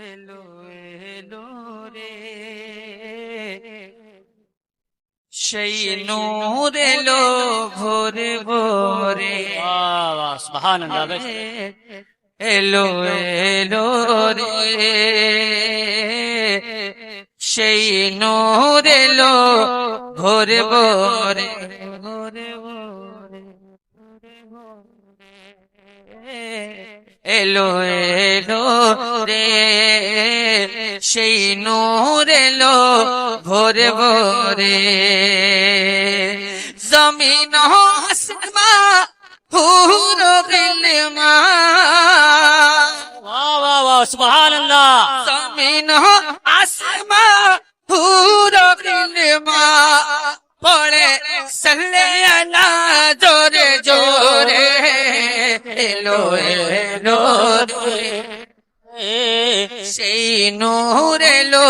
এলো এলো রে সেই নূর এলো ভোরে ভোরে। সুবহানাল্লাহ। এলো এলো রে সেই নূর এলো ভোরে ভোরে ভোরে ভোরে এলো এলো রে সেই নূর এলো ভোরে ভোরে। জমিন আসমান পুরো গিলমা সুবহানাল্লাহ। জমিন আসমান পুরো গিলমা পড়ে সল্লে আলা জোরে জোরে। এলো এলো সেই নূর এলো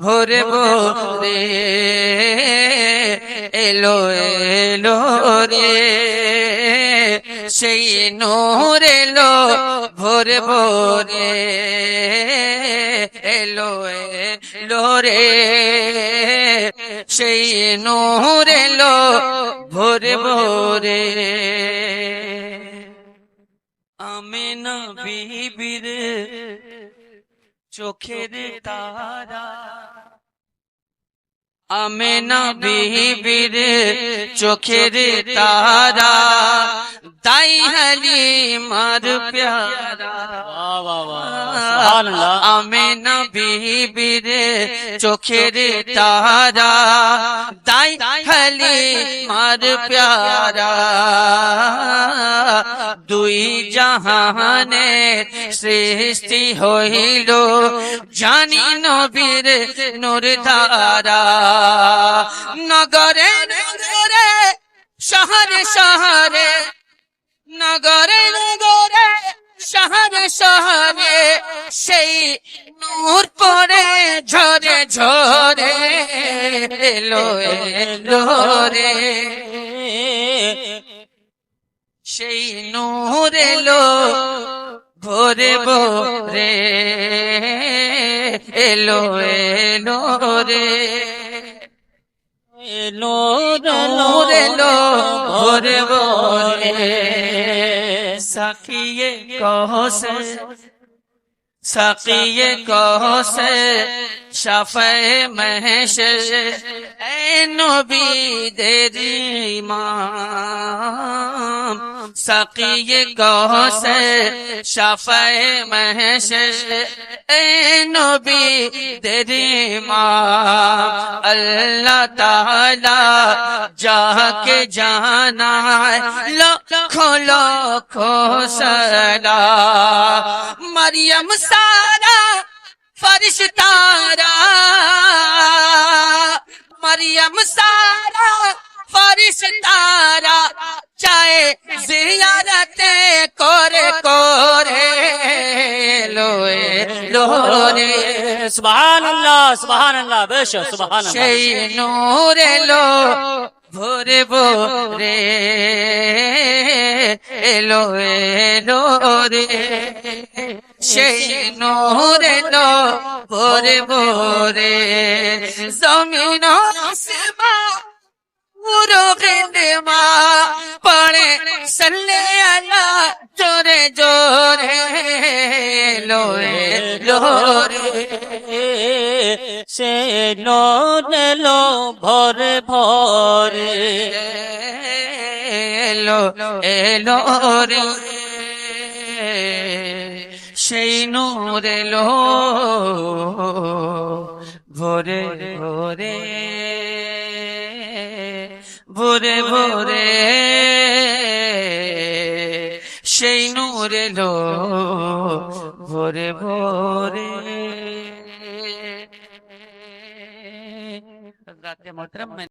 ভোরে ভোরে। এলো এলো রে সেই নূর এলো ভোরে ভোরে। এলো এলো রে সেই নূর এলো ভোরে ভোরে। আমিনা বিবির চোখের তারা, আমিনা বিবির চোখের তারা তাই হালিমার প্যারা। আমিনা বিবির চোখের তারা তাই হালিমার প্যারা। দুই জাহানের সৃষ্টি হইল জানি নবীর নূর ধারা। নগরে নগরে শহরে শহরে, নগরে নগরে শহরে শহরে সেই নূর পড়ে ঝরে ঝরে। এলো এলো রে সেই নূর এলো ভোরে ভোরে। এলো এলো রে নূর এলো ভোরে ভোরে। সাকিয়ে কহসে সাকিয়ে কহসে শাফায়ে মহশর এ নবীদের ইমাম। সাকিয়ে কহসে শাফায়ে মহশর এ নবীদের ইমাম। আল্লাহ তাআলা যাকে জানায় লক্ষ লক্ষ সালাম। মরিয়ম সারা ফরিশতারা, মরিয়ম সারা ফরিশতারা চায় জিয়ারতে করে করে। এলো এলো রে সুবহানাল্লাহ সুবহানাল্লাহ বেশক সুবহানাল্লাহ। সেই নূর এলো ভোরে ভোরে। এলো এলো রে সেই নূর এলো ভোরে ভোরে। জমিন আসমান পুরো গিলমা পড়ে সল্লে আলা জোরে জোরে। এলো এলো রে সে নূর এলো ভোরে ভোরে। এলো এলো রে সেই নূর এলো ভোরে ভোরে ভোরে ভোরে। সেই নূর এলো ভোরে ভোরে।